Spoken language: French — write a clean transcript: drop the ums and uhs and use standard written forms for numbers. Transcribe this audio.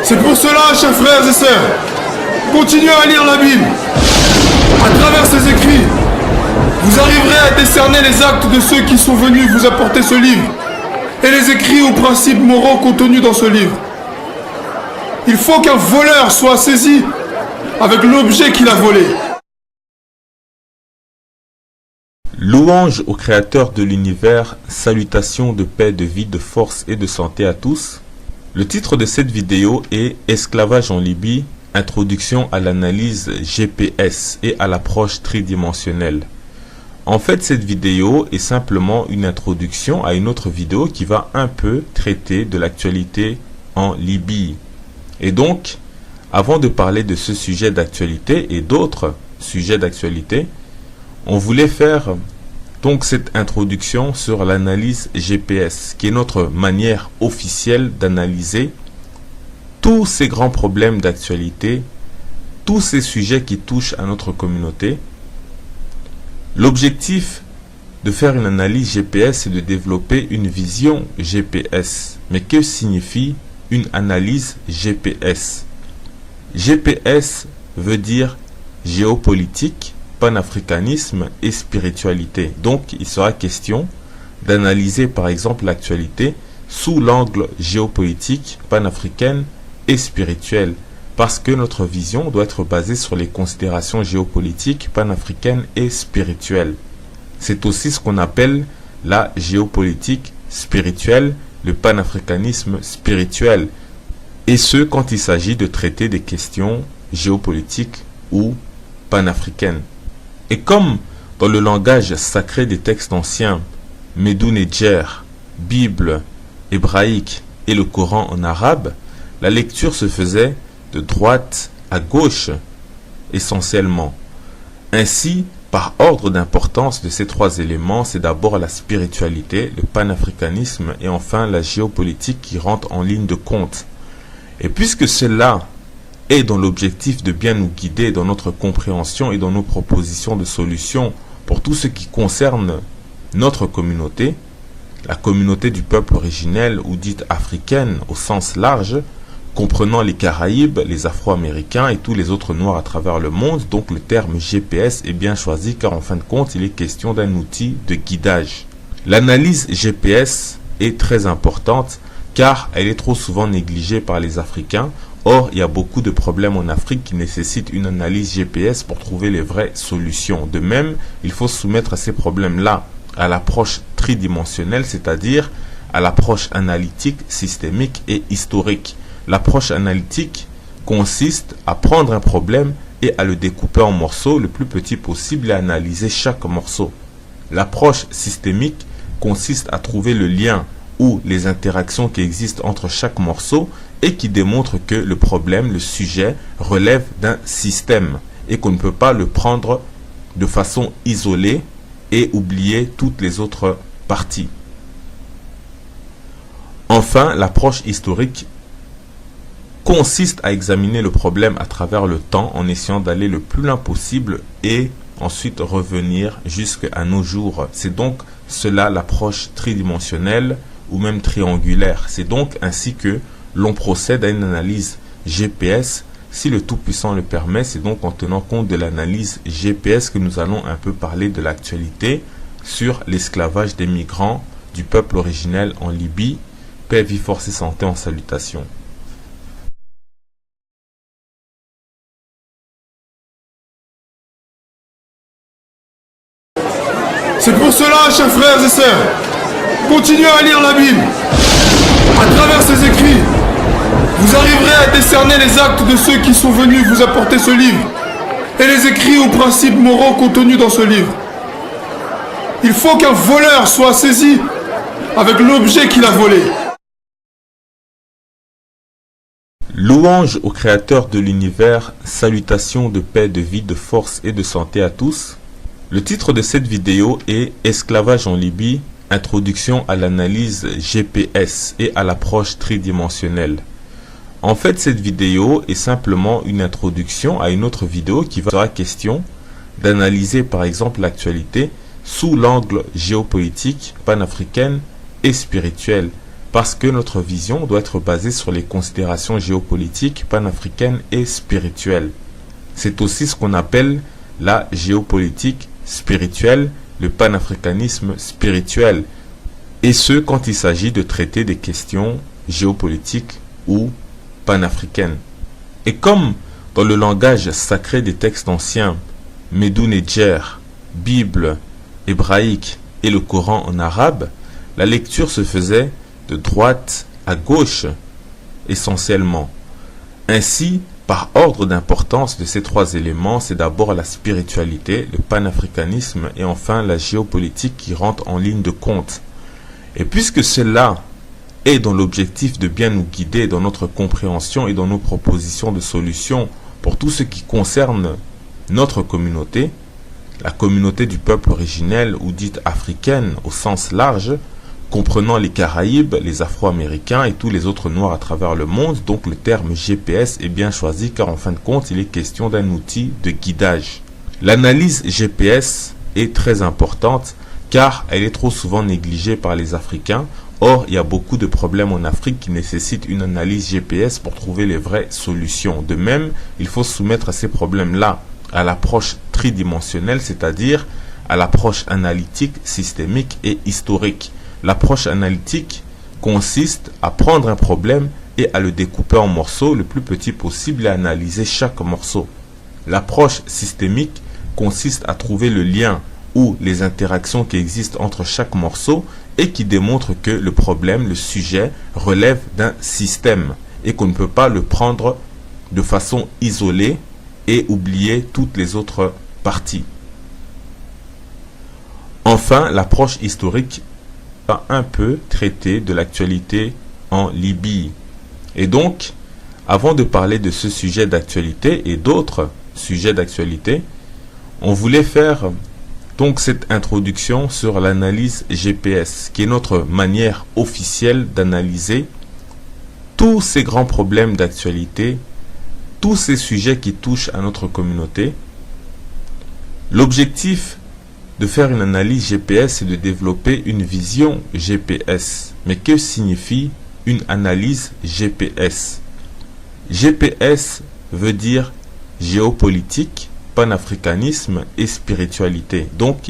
C'est pour cela, chers frères et sœurs, continuez à lire la Bible. À travers ces écrits, vous arriverez à décerner les actes de ceux qui sont venus vous apporter ce livre et les écrits ou principes moraux contenus dans ce livre. Il faut qu'un voleur soit saisi avec l'objet qu'il a volé. Louange au Créateur de l'univers, salutations de paix, de vie, de force et de santé à tous. Le titre de cette vidéo est Esclavage en Libye, introduction à l'analyse GPS et à l'approche tridimensionnelle. En fait, cette vidéo est simplement une introduction à une autre vidéo qui va un peu traiter de l'actualité en Libye. Et donc, avant de parler de ce sujet d'actualité et d'autres sujets d'actualité, on voulait faire donc cette introduction sur l'analyse GPS, qui est notre manière officielle d'analyser tous ces grands problèmes d'actualité, tous ces sujets qui touchent à notre communauté. L'objectif de faire une analyse GPS, c'est de développer une vision GPS. Mais que signifie une analyse GPS? GPS veut dire géopolitique, panafricanisme et spiritualité. Donc, il sera question d'analyser par exemple l'actualité sous l'angle géopolitique, panafricaine et spirituelle, parce que notre vision doit être basée sur les considérations géopolitiques, panafricaines et spirituelles. C'est aussi ce qu'on appelle la géopolitique spirituelle, le panafricanisme spirituel, et ce quand il s'agit de traiter des questions géopolitiques ou panafricaines. Et comme dans le langage sacré des textes anciens, Medunedjer, Bible hébraïque et le Coran en arabe, la lecture se faisait de droite à gauche essentiellement. Ainsi, par ordre d'importance de ces trois éléments, c'est d'abord la spiritualité, le panafricanisme et enfin la géopolitique qui rentrent en ligne de compte. Et puisque cela est dans l'objectif de bien nous guider dans notre compréhension et dans nos propositions de solutions pour tout ce qui concerne notre communauté, la communauté du peuple originel ou dite africaine au sens large, comprenant les Caraïbes, les Afro-Américains et tous les autres Noirs à travers le monde, donc le terme GPS est bien choisi car en fin de compte il est question d'un outil de guidage. L'analyse GPS est très importante car elle est trop souvent négligée par les Africains. Or, il y a beaucoup de problèmes en Afrique qui nécessitent une analyse GPS pour trouver les vraies solutions. De même, il faut soumettre ces problèmes-là à l'approche tridimensionnelle, c'est-à-dire à l'approche analytique, systémique et historique. L'approche analytique consiste à prendre un problème et à le découper en morceaux le plus petit possible et à analyser chaque morceau. L'approche systémique consiste à trouver le lien ou les interactions qui existent entre chaque morceau et qui démontre que le problème, le sujet, relève d'un système et qu'on ne peut pas le prendre de façon isolée et oublier toutes les autres parties. Enfin, l'approche historique consiste à examiner le problème à travers le temps en essayant d'aller le plus loin possible et ensuite revenir jusqu'à nos jours. C'est donc cela l'approche tridimensionnelle ou même triangulaire. C'est donc ainsi que l'on procède à une analyse GPS si le Tout-Puissant le permet. C'est donc en tenant compte de l'analyse GPS que nous allons un peu parler de l'actualité sur l'esclavage des migrants du peuple originel en Libye. Paix, vie, force et santé en salutation. C'est pour cela, chers frères et sœurs, continuez à lire la Bible. À travers ces écrits, vous arriverez à décerner les actes de ceux qui sont venus vous apporter ce livre et les écrits ou principes moraux contenus dans ce livre. Il faut qu'un voleur soit saisi avec l'objet qu'il a volé. Louange au Créateur de l'univers, salutations de paix, de vie, de force et de santé à tous. Le titre de cette vidéo est Esclavage en Libye, introduction à l'analyse GPS et à l'approche tridimensionnelle. En fait, cette vidéo est simplement une introduction à une autre vidéo qui sera question d'analyser par exemple l'actualité sous l'angle géopolitique, panafricaine et spirituel. parce que notre vision doit être basée sur les considérations géopolitiques, panafricaines et spirituelles. C'est aussi ce qu'on appelle la géopolitique spirituelle, le panafricanisme spirituel, et ce quand il s'agit de traiter des questions géopolitiques ou panafricaines. Et comme dans le langage sacré des textes anciens, Médou Nedjer, Bible hébraïque et le Coran en arabe, la lecture se faisait de droite à gauche essentiellement. Ainsi, par ordre d'importance de ces trois éléments, c'est d'abord la spiritualité, le panafricanisme et enfin la géopolitique qui rentrent en ligne de compte. Et puisque cela est dans l'objectif de bien nous guider dans notre compréhension et dans nos propositions de solutions pour tout ce qui concerne notre communauté, la communauté du peuple originel ou dite africaine au sens large, comprenant les Caraïbes, les Afro-Américains et tous les autres Noirs à travers le monde, donc le terme GPS est bien choisi car en fin de compte il est question d'un outil de guidage. L'analyse GPS est très importante car elle est trop souvent négligée par les Africains. Or, il y a beaucoup de problèmes en Afrique qui nécessitent une analyse GPS pour trouver les vraies solutions. De même, il faut soumettre ces problèmes-là à l'approche tridimensionnelle, c'est-à-dire à l'approche analytique, systémique et historique. L'approche analytique consiste à prendre un problème et à le découper en morceaux le plus petit possible et à analyser chaque morceau. L'approche systémique consiste à trouver le lien ou les interactions qui existent entre chaque morceau et qui démontre que le problème, le sujet, relève d'un système et qu'on ne peut pas le prendre de façon isolée et oublier toutes les autres parties. Enfin, l'approche historique va un peu traiter de l'actualité en Libye. Et donc, avant de parler de ce sujet d'actualité et d'autres sujets d'actualité, on voulait faire donc cette introduction sur l'analyse GPS, qui est notre manière officielle d'analyser tous ces grands problèmes d'actualité, tous ces sujets qui touchent à notre communauté. L'objectif de faire une analyse GPS, c'est de développer une vision GPS. Mais que signifie une analyse GPS? GPS veut dire géopolitique, panafricanisme et spiritualité. Donc,